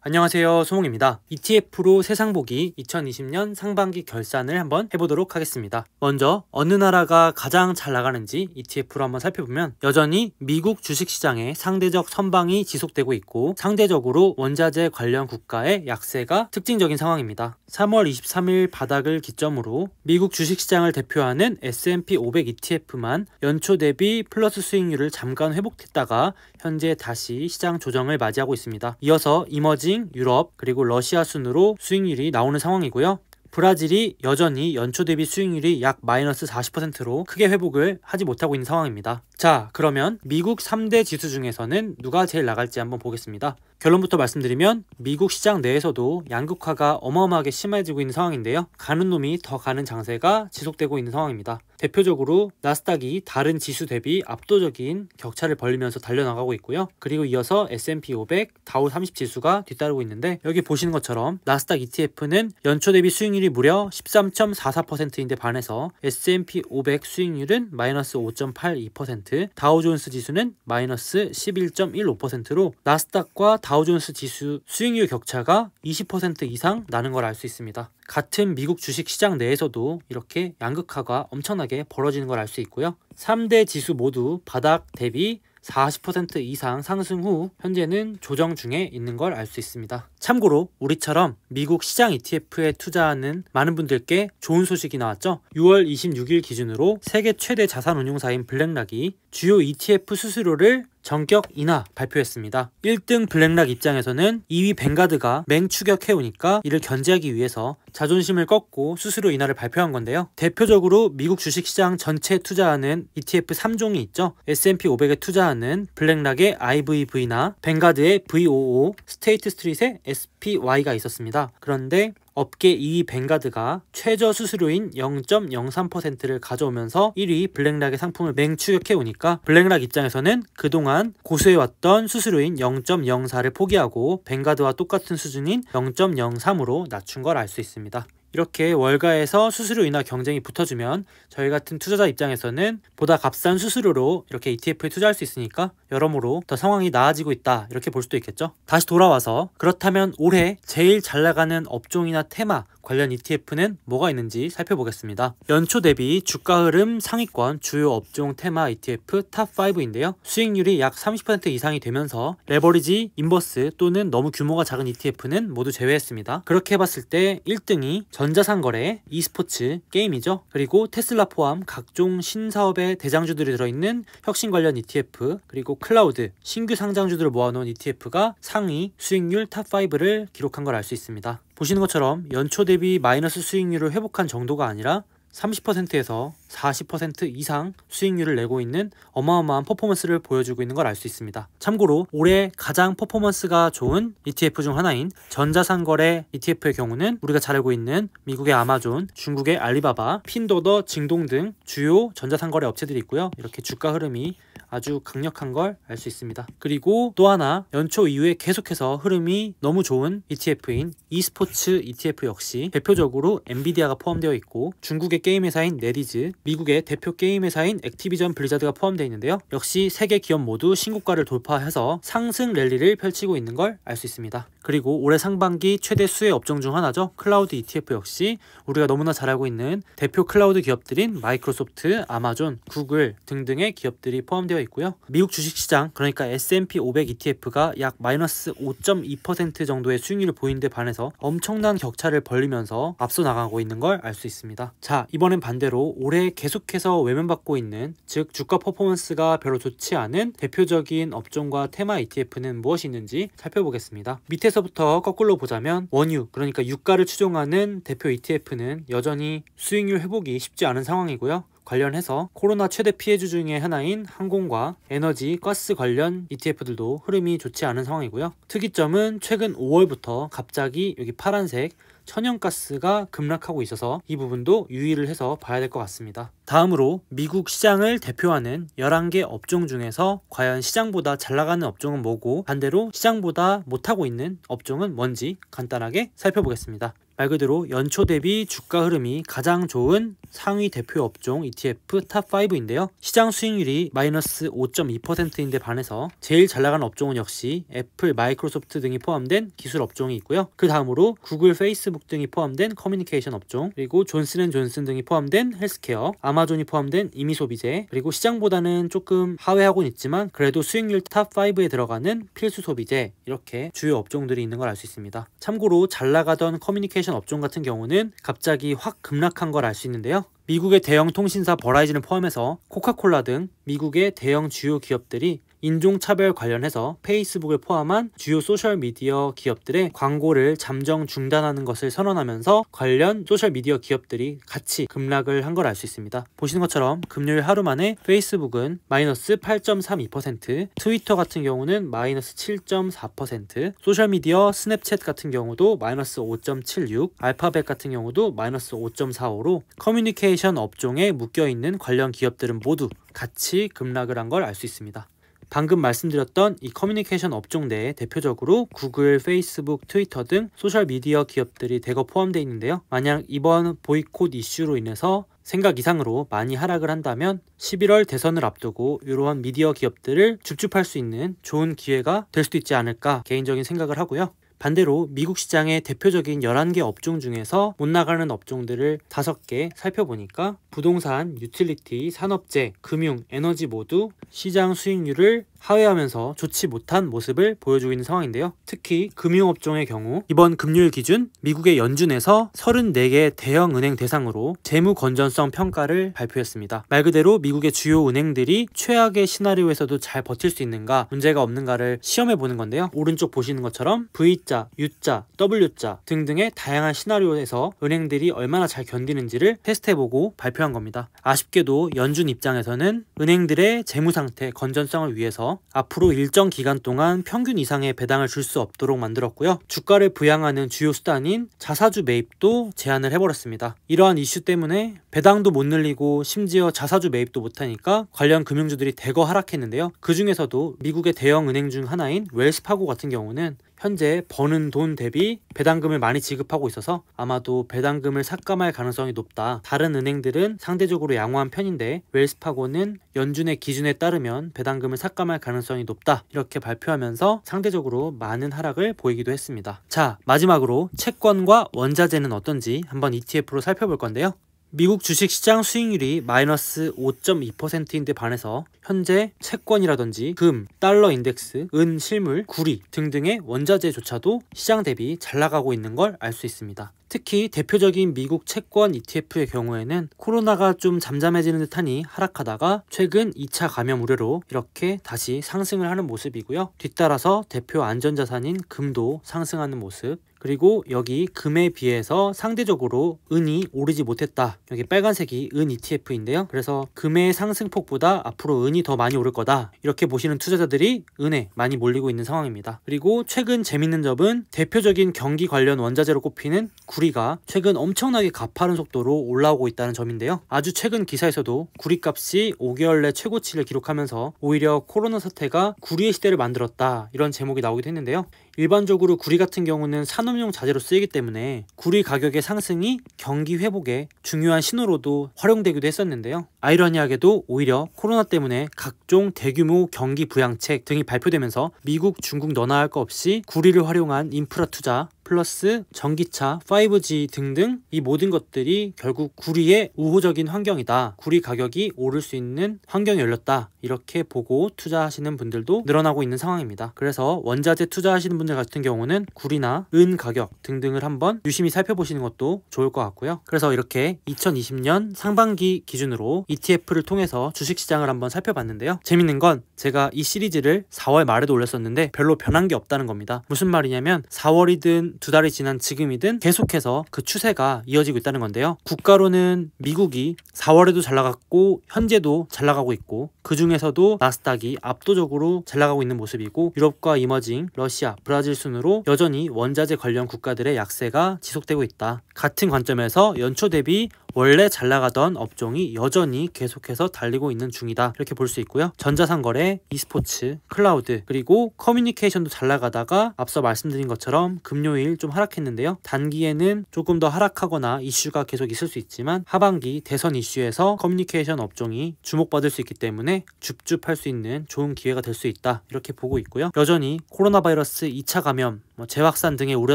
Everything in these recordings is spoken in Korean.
안녕하세요, 소몽입니다. ETF로 세상보기 2020년 상반기 결산을 한번 해보도록 하겠습니다. 먼저 어느 나라가 가장 잘 나가는지 ETF로 한번 살펴보면 여전히 미국 주식시장의 상대적 선방이 지속되고 있고 상대적으로 원자재 관련 국가의 약세가 특징적인 상황입니다. 3월 23일 바닥을 기점으로 미국 주식시장을 대표하는 S&P 500 ETF만 연초 대비 플러스 수익률을 잠깐 회복했다가 현재 다시 시장 조정을 맞이하고 있습니다. 이어서 이머징, 유럽, 그리고 러시아 순으로 수익률이 나오는 상황이고요. 브라질이 여전히 연초 대비 수익률이 약 마이너스 40%로 크게 회복을 하지 못하고 있는 상황입니다. 자, 그러면 미국 3대 지수 중에서는 누가 제일 나갈지 한번 보겠습니다. 결론부터 말씀드리면 미국 시장 내에서도 양극화가 어마어마하게 심해지고 있는 상황인데요. 가는 놈이 더 가는 장세가 지속되고 있는 상황입니다. 대표적으로 나스닥이 다른 지수 대비 압도적인 격차를 벌리면서 달려나가고 있고요. 그리고 이어서 S&P 500, 다우 30 지수가 뒤따르고 있는데 여기 보시는 것처럼 나스닥 ETF는 연초 대비 수익률이 무려 13.44%인데 반해서 S&P 500 수익률은 마이너스 5.82%, 다우존스 지수는 마이너스 11.15%로 나스닥과 다우존스 지수 수익률 격차가 20% 이상 나는 걸 알 수 있습니다. 같은 미국 주식시장 내에서도 이렇게 양극화가 엄청나게 벌어지는 걸 알 수 있고요. 3대 지수 모두 바닥 대비 40% 이상 상승 후 현재는 조정 중에 있는 걸 알 수 있습니다. 참고로 우리처럼 미국 시장 ETF에 투자하는 많은 분들께 좋은 소식이 나왔죠. 6월 26일 기준으로 세계 최대 자산운용사인 블랙락이 주요 ETF 수수료를 전격 인하 발표했습니다. 1등 블랙락 입장에서는 2위 뱅가드가 맹추격해오니까 이를 견제하기 위해서 자존심을 꺾고 수수료 인하를 발표한 건데요. 대표적으로 미국 주식시장 전체에 투자하는 ETF 3종이 있죠. S&P 500에 투자하는 블랙락의 IVV나 뱅가드의 VOO, 스테이트 스트릿의 SPY가 있었습니다. 그런데 업계 2위 뱅가드가 최저 수수료인 0.03%를 가져오면서 1위 블랙락의 상품을 맹추격해오니까 블랙락 입장에서는 그동안 고수해왔던 수수료인 0.04를 포기하고 뱅가드와 똑같은 수준인 0.03으로 낮춘 걸 알 수 있습니다. 이렇게 월가에서 수수료 인하 경쟁이 붙어주면 저희 같은 투자자 입장에서는 보다 값싼 수수료로 이렇게 ETF에 투자할 수 있으니까 여러모로 더 상황이 나아지고 있다 이렇게 볼 수도 있겠죠. 다시 돌아와서 그렇다면 올해 제일 잘 나가는 업종이나 테마 관련 ETF는 뭐가 있는지 살펴보겠습니다. 연초 대비 주가 흐름 상위권 주요 업종 테마 ETF 탑5인데요. 수익률이 약 30% 이상이 되면서 레버리지, 인버스 또는 너무 규모가 작은 ETF는 모두 제외했습니다. 그렇게 해봤을 때 1등이 전자상거래, e스포츠, 게임이죠. 그리고 테슬라 포함 각종 신사업의 대장주들이 들어있는 혁신 관련 ETF, 그리고 클라우드, 신규 상장주들을 모아놓은 ETF가 상위 수익률 탑5를 기록한 걸 알 수 있습니다. 보시는 것처럼 연초 대비 마이너스 수익률을 회복한 정도가 아니라 30%에서 40% 이상 수익률을 내고 있는 어마어마한 퍼포먼스를 보여주고 있는 걸 알 수 있습니다. 참고로 올해 가장 퍼포먼스가 좋은 ETF 중 하나인 전자상거래 ETF의 경우는 우리가 잘 알고 있는 미국의 아마존, 중국의 알리바바, 핀도더, 징동 등 주요 전자상거래 업체들이 있고요. 이렇게 주가 흐름이 아주 강력한 걸 알 수 있습니다. 그리고 또 하나 연초 이후에 계속해서 흐름이 너무 좋은 ETF인 e스포츠 ETF 역시 대표적으로 엔비디아가 포함되어 있고 중국의 게임 회사인 네디즈, 미국의 대표 게임 회사인 액티비전 블리자드가 포함되어 있는데요. 역시 세 개 기업 모두 신고가를 돌파해서 상승 랠리를 펼치고 있는 걸 알 수 있습니다. 그리고 올해 상반기 최대 수혜 업종 중 하나죠. 클라우드 ETF 역시 우리가 너무나 잘 알고 있는 대표 클라우드 기업들인 마이크로소프트, 아마존, 구글 등등의 기업들이 포함되어 있고요. 미국 주식시장 그러니까 S&P 500 ETF가 약 마이너스 5.2% 정도의 수익률을 보이는 데 반해서 엄청난 격차를 벌리면서 앞서 나가고 있는 걸 알 수 있습니다. 자, 이번엔 반대로 올해 계속해서 외면받고 있는 즉 주가 퍼포먼스가 별로 좋지 않은 대표적인 업종과 테마 ETF는 무엇이 있는지 살펴보겠습니다. 밑에서부터 거꾸로 보자면 원유 그러니까 유가를 추종하는 대표 ETF는 여전히 수익률 회복이 쉽지 않은 상황이고요. 관련해서 코로나 최대 피해주 중에 하나인 항공과 에너지, 가스 관련 ETF들도 흐름이 좋지 않은 상황이고요. 특이점은 최근 5월부터 갑자기 여기 파란색 천연가스가 급락하고 있어서 이 부분도 유의를 해서 봐야 될 것 같습니다. 다음으로 미국 시장을 대표하는 11개 업종 중에서 과연 시장보다 잘 나가는 업종은 뭐고 반대로 시장보다 못하고 있는 업종은 뭔지 간단하게 살펴보겠습니다. 말 그대로 연초 대비 주가 흐름이 가장 좋은 상위 대표 업종 ETF 탑5인데요. 시장 수익률이 마이너스 5.2%인데 반해서 제일 잘 나가는 업종은 역시 애플, 마이크로소프트 등이 포함된 기술 업종이 있고요. 그 다음으로 구글, 페이스북 등이 포함된 커뮤니케이션 업종, 그리고 존슨앤존슨 등이 포함된 헬스케어, 아마존이 포함된 임의소비재, 그리고 시장보다는 조금 하회하고는 있지만 그래도 수익률 탑5에 들어가는 필수 소비재, 이렇게 주요 업종들이 있는 걸 알 수 있습니다. 참고로 잘 나가던 커뮤니케이션 업종 같은 경우는 갑자기 확 급락한 걸 알 수 있는데요. 미국의 대형 통신사 버라이즌을 포함해서 코카콜라 등 미국의 대형 주요 기업들이 인종차별 관련해서 페이스북을 포함한 주요 소셜미디어 기업들의 광고를 잠정 중단하는 것을 선언하면서 관련 소셜미디어 기업들이 같이 급락을 한 걸 알 수 있습니다. 보시는 것처럼 금요일 하루 만에 페이스북은 마이너스 8.32%, 트위터 같은 경우는 마이너스 7.4%, 소셜미디어 스냅챗 같은 경우도 마이너스 5.76%, 알파벳 같은 경우도 마이너스 5.45%로 커뮤니케이션 업종에 묶여있는 관련 기업들은 모두 같이 급락을 한 걸 알 수 있습니다. 방금 말씀드렸던 이 커뮤니케이션 업종 내에 대표적으로 구글, 페이스북, 트위터 등 소셜미디어 기업들이 대거 포함되어 있는데요. 만약 이번 보이콧 이슈로 인해서 생각 이상으로 많이 하락을 한다면 11월 대선을 앞두고 이러한 미디어 기업들을 줍줍할 수 있는 좋은 기회가 될 수도 있지 않을까 개인적인 생각을 하고요. 반대로 미국 시장의 대표적인 11개 업종 중에서 못 나가는 업종들을 5개 살펴보니까 부동산, 유틸리티, 산업재, 금융, 에너지 모두 시장 수익률을 하회하면서 좋지 못한 모습을 보여주고 있는 상황인데요. 특히 금융업종의 경우 이번 금요일 기준 미국의 연준에서 34개 대형 은행 대상으로 재무 건전성 평가를 발표했습니다. 말 그대로 미국의 주요 은행들이 최악의 시나리오에서도 잘 버틸 수 있는가, 문제가 없는가를 시험해 보는 건데요. 오른쪽 보시는 것처럼 V자, U자, W자 등등의 다양한 시나리오에서 은행들이 얼마나 잘 견디는지를 테스트해보고 발표한 겁니다. 아쉽게도 연준 입장에서는 은행들의 재무 상태 건전성을 위해서 앞으로 일정 기간 동안 평균 이상의 배당을 줄 수 없도록 만들었고요. 주가를 부양하는 주요 수단인 자사주 매입도 제한을 해버렸습니다. 이러한 이슈 때문에 배당도 못 늘리고 심지어 자사주 매입도 못하니까 관련 금융주들이 대거 하락했는데요. 그 중에서도 미국의 대형 은행 중 하나인 웰스파고 같은 경우는 현재 버는 돈 대비 배당금을 많이 지급하고 있어서 아마도 배당금을 삭감할 가능성이 높다. 다른 은행들은 상대적으로 양호한 편인데 웰스파고는 연준의 기준에 따르면 배당금을 삭감할 가능성이 높다. 이렇게 발표하면서 상대적으로 많은 하락을 보이기도 했습니다. 자, 마지막으로 채권과 원자재는 어떤지 한번 ETF로 살펴볼 건데요. 미국 주식시장 수익률이 마이너스 5.2%인데 반해서 현재 채권이라든지 금, 달러 인덱스, 은, 실물, 구리 등등의 원자재조차도 시장 대비 잘 나가고 있는 걸 알 수 있습니다. 특히 대표적인 미국 채권 ETF의 경우에는 코로나가 좀 잠잠해지는 듯하니 하락하다가 최근 2차 감염 우려로 이렇게 다시 상승을 하는 모습이고요. 뒤따라서 대표 안전자산인 금도 상승하는 모습, 그리고 여기 금에 비해서 상대적으로 은이 오르지 못했다. 여기 빨간색이 은 ETF인데요. 그래서 금의 상승폭보다 앞으로 은이 더 많이 오를 거다. 이렇게 보시는 투자자들이 은에 많이 몰리고 있는 상황입니다. 그리고 최근 재밌는 점은 대표적인 경기 관련 원자재로 꼽히는 구리가 최근 엄청나게 가파른 속도로 올라오고 있다는 점인데요. 아주 최근 기사에서도 구리값이 5개월 내 최고치를 기록하면서 오히려 코로나 사태가 구리의 시대를 만들었다. 이런 제목이 나오기도 했는데요. 일반적으로 구리 같은 경우는 산업용 자재로 쓰이기 때문에 구리 가격의 상승이 경기 회복에 중요한 신호로도 활용되기도 했었는데요. 아이러니하게도 오히려 코로나 때문에 각종 대규모 경기 부양책 등이 발표되면서 미국, 중국 너나 할 거 없이 구리를 활용한 인프라 투자 플러스 전기차, 5G 등등 이 모든 것들이 결국 구리의 우호적인 환경이다. 구리 가격이 오를 수 있는 환경이 열렸다. 이렇게 보고 투자하시는 분들도 늘어나고 있는 상황입니다. 그래서 원자재 투자하시는 분들 같은 경우는 구리나 은 가격 등등을 한번 유심히 살펴보시는 것도 좋을 것 같고요. 그래서 이렇게 2020년 상반기 기준으로 ETF를 통해서 주식시장을 한번 살펴봤는데요. 재밌는 건 제가 이 시리즈를 4월 말에도 올렸었는데 별로 변한 게 없다는 겁니다. 무슨 말이냐면 4월이든 2달이 지난 지금이든 계속해서 그 추세가 이어지고 있다는 건데요. 국가로는 미국이 4월에도 잘 나갔고 현재도 잘 나가고 있고 그 중에서도 나스닥이 압도적으로 잘 나가고 있는 모습이고 유럽과 이머징, 러시아, 브라질 순으로 여전히 원자재 관련 국가들의 약세가 지속되고 있다. 같은 관점에서 연초 대비 원래 잘 나가던 업종이 여전히 계속해서 달리고 있는 중이다. 이렇게 볼 수 있고요. 전자상거래, e스포츠, 클라우드, 그리고 커뮤니케이션도 잘 나가다가 앞서 말씀드린 것처럼 금요일 연일 좀 하락했는데요. 단기에는 조금 더 하락하거나 이슈가 계속 있을 수 있지만 하반기 대선 이슈에서 커뮤니케이션 업종이 주목받을 수 있기 때문에 줍줍할 수 있는 좋은 기회가 될 수 있다, 이렇게 보고 있고요. 여전히 코로나 바이러스 2차 감염, 재확산 등의 우려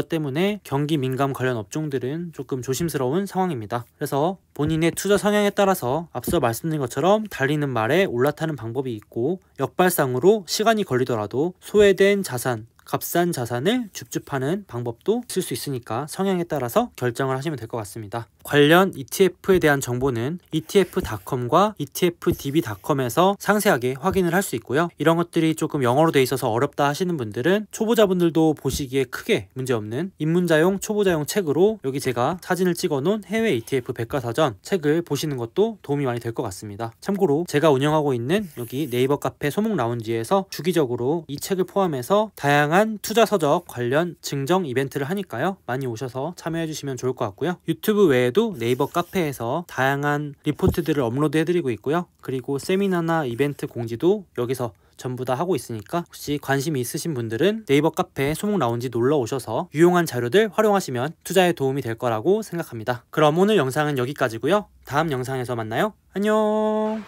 때문에 경기 민감 관련 업종들은 조금 조심스러운 상황입니다. 그래서 본인의 투자 성향에 따라서 앞서 말씀드린 것처럼 달리는 말에 올라타는 방법이 있고, 역발상으로 시간이 걸리더라도 소외된 자산, 값싼 자산을 줍줍하는 방법도 쓸 수 있으니까 성향에 따라서 결정을 하시면 될 것 같습니다. 관련 ETF에 대한 정보는 etf.com과 etfdb.com에서 상세하게 확인을 할 수 있고요. 이런 것들이 조금 영어로 돼 있어서 어렵다 하시는 분들은 초보자분들도 보시기에 크게 문제없는 입문자용 초보자용 책으로 여기 제가 사진을 찍어 놓은 해외 ETF 백과사전 책을 보시는 것도 도움이 많이 될 것 같습니다. 참고로 제가 운영하고 있는 여기 네이버 카페 소목라운지에서 주기적으로 이 책을 포함해서 다양한 투자 서적 관련 증정 이벤트를 하니까요. 많이 오셔서 참여해 주시면 좋을 것 같고요. 유튜브 외에도 네이버 카페에서 다양한 리포트들을 업로드 해드리고 있고요. 그리고 세미나나 이벤트 공지도 여기서 전부 다 하고 있으니까 혹시 관심이 있으신 분들은 네이버 카페 소목라운지 놀러 오셔서 유용한 자료들 활용하시면 투자에 도움이 될 거라고 생각합니다. 그럼 오늘 영상은 여기까지고요. 다음 영상에서 만나요. 안녕.